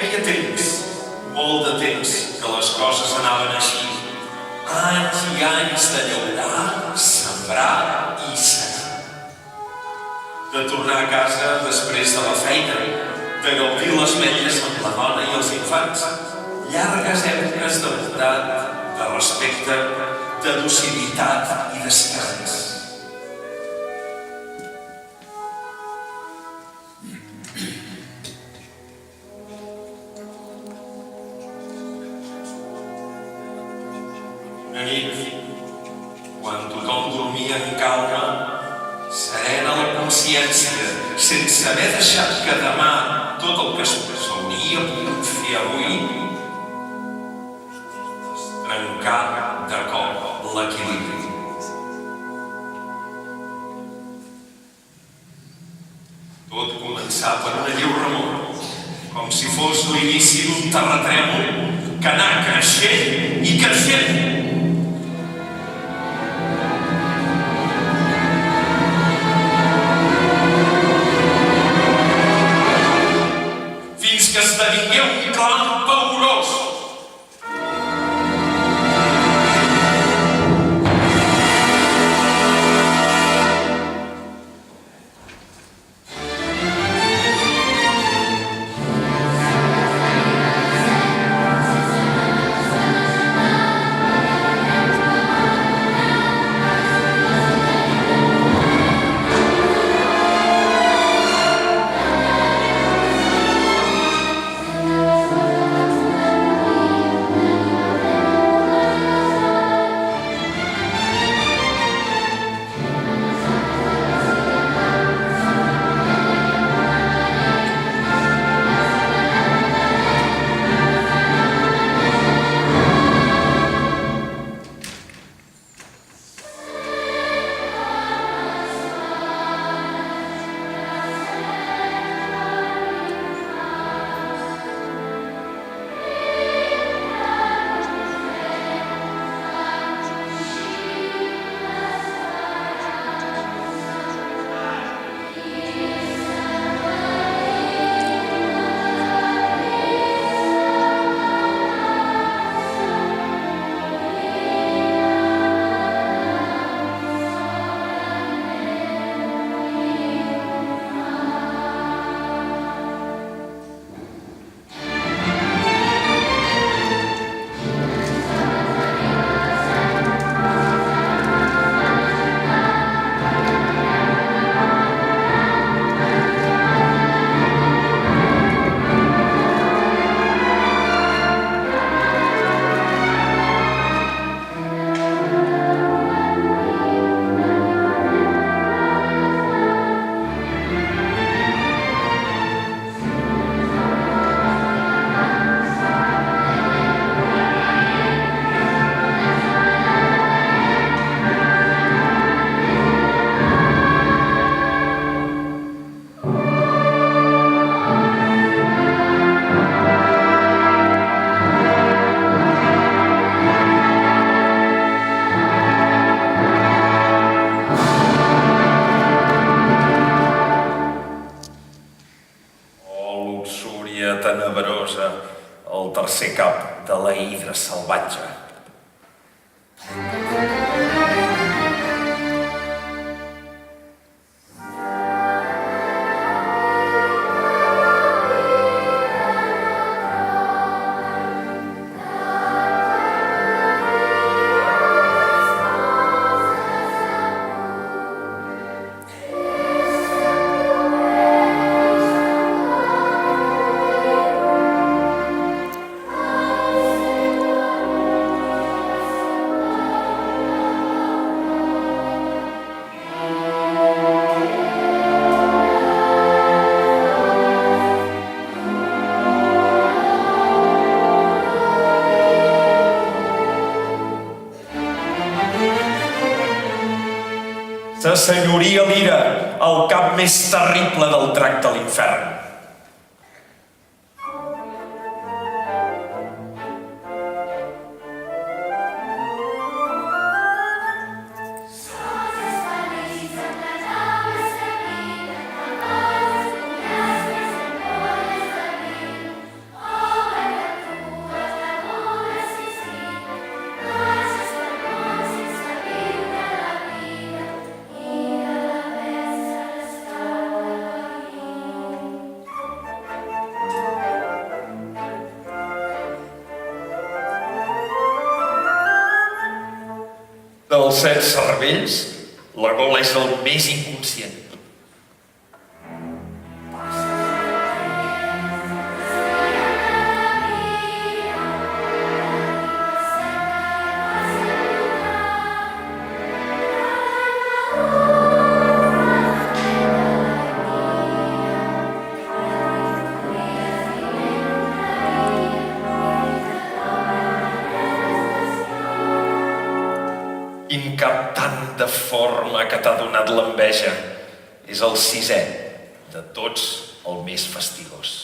Feia temps, molt de temps, que les coses anaven així. Anys i anys de llaurar, sembrar i segar. De tornar a casa després de la feina, de gaudir les metlles amb la dona i els infants, llargues èpoques de bondat, de respecte, de docilitat i descans. Una nit, quan tothom dormia en calma, serena la consciència, sense haver deixat que demà tot el que s'hauria pogut fer avui, trencar de cop l'equilibri. Tot començà per una lleu remor, com si fos l'inici d'un terratrèmol que anà creixent i creixent. Fins que esdevingué un clam paorós. Tenebrosa, el tercer cap de la hidra salvatge. S'assenyoria l'ira, el cap més terrible del drac de l'infern. dels 7 cervells, la gola és el més inconscient. Cap tant de forma que t'ha donat l'enveja. És el 6è, de tots el més fastigós.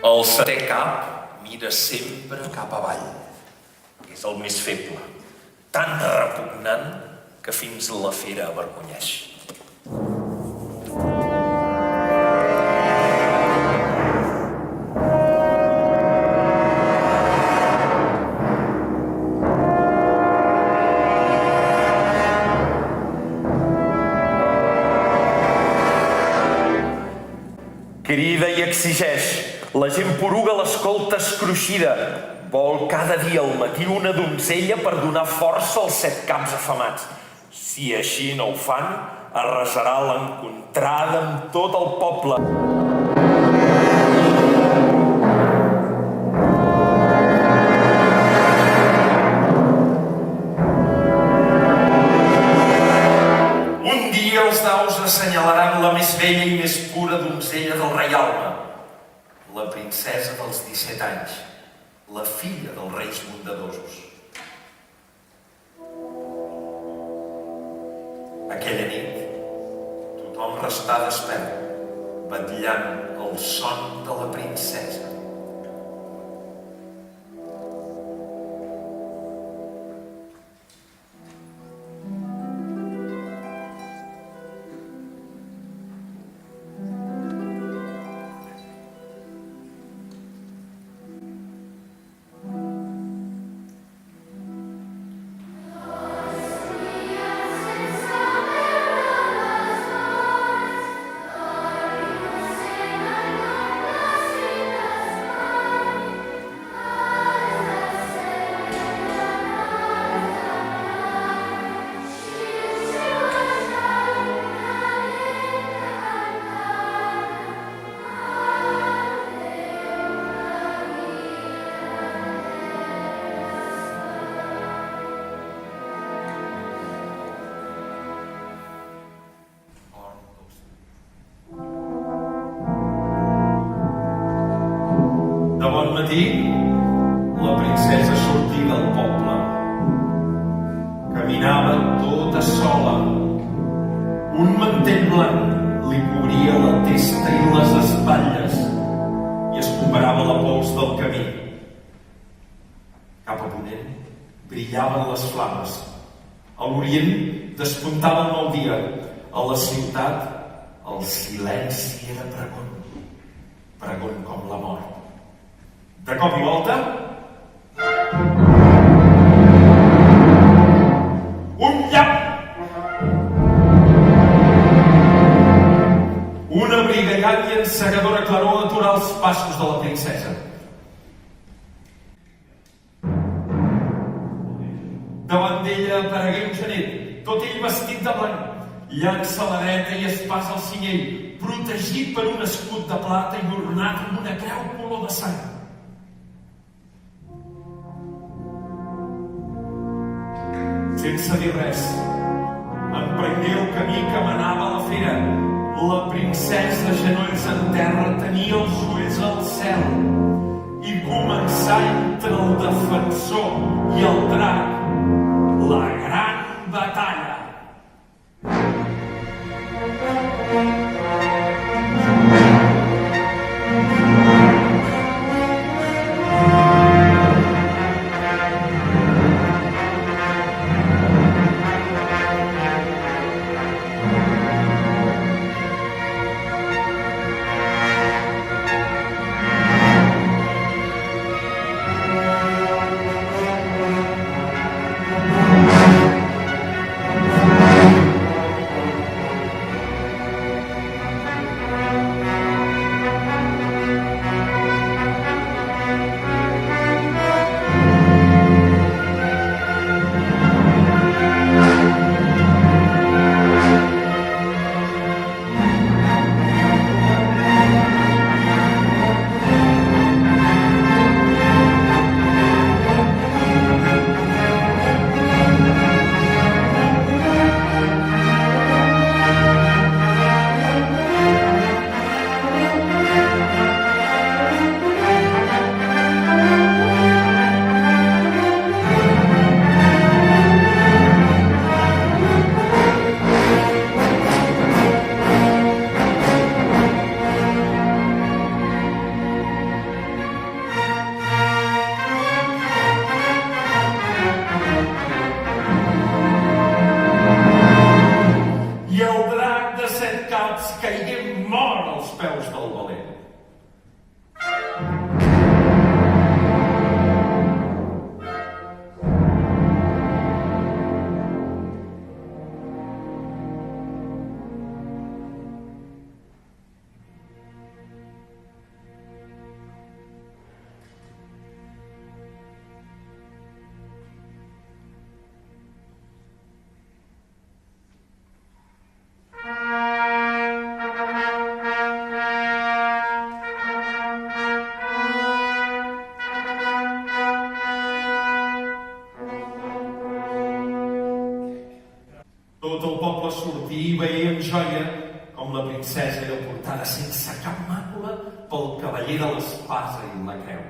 El 7è cap mira sempre cap avall. És el més feble, tan repugnant que fins la fera avergonyeix. Crida i exigeix. La gent poruga l'escolta escruixida. Vol cada dia al matí una donzella per donar força als 7 caps afamats. Si així no ho fan, arrasarà l'encontrada amb tot el poble. Un dia els daus assenyalaran la més bella i més pura donzella del reialme, la princesa dels 17 anys, la filla dels reis bondadosos. Aquella nit, tothom restà despert, vetllant el son de la princesa. De bon matí, la princesa sortí del poble. Caminava tota sola. Un mantell blanc li cobria la testa i les espatlles i escombrava la pols del camí. Cap a ponent brillaven les flames. A l'orient despuntava el nou dia. A la ciutat el silenci era pregón. Pregón com la mort. De cop i volta, un llamp! Una brigallant i encegadora claror aturà els passos de la princesa. Davant d'ella aparegué un genet, tot ell vestit de blanc. Llança la dreta i espasa el cinyell, protegit per un escut de plata i ornat amb una creu color de sang. Sense dir res, emprengué el camí que menava a la fera. La princesa, genolls en terra, tenia els ulls al cel i començar entre el defensor i el drac la gran batalla. Caigué mort als peus del valent. Tot el poble sortia i veia amb joia com la princesa era portada sense cap màcula pel cavaller de l'espasa i la creu.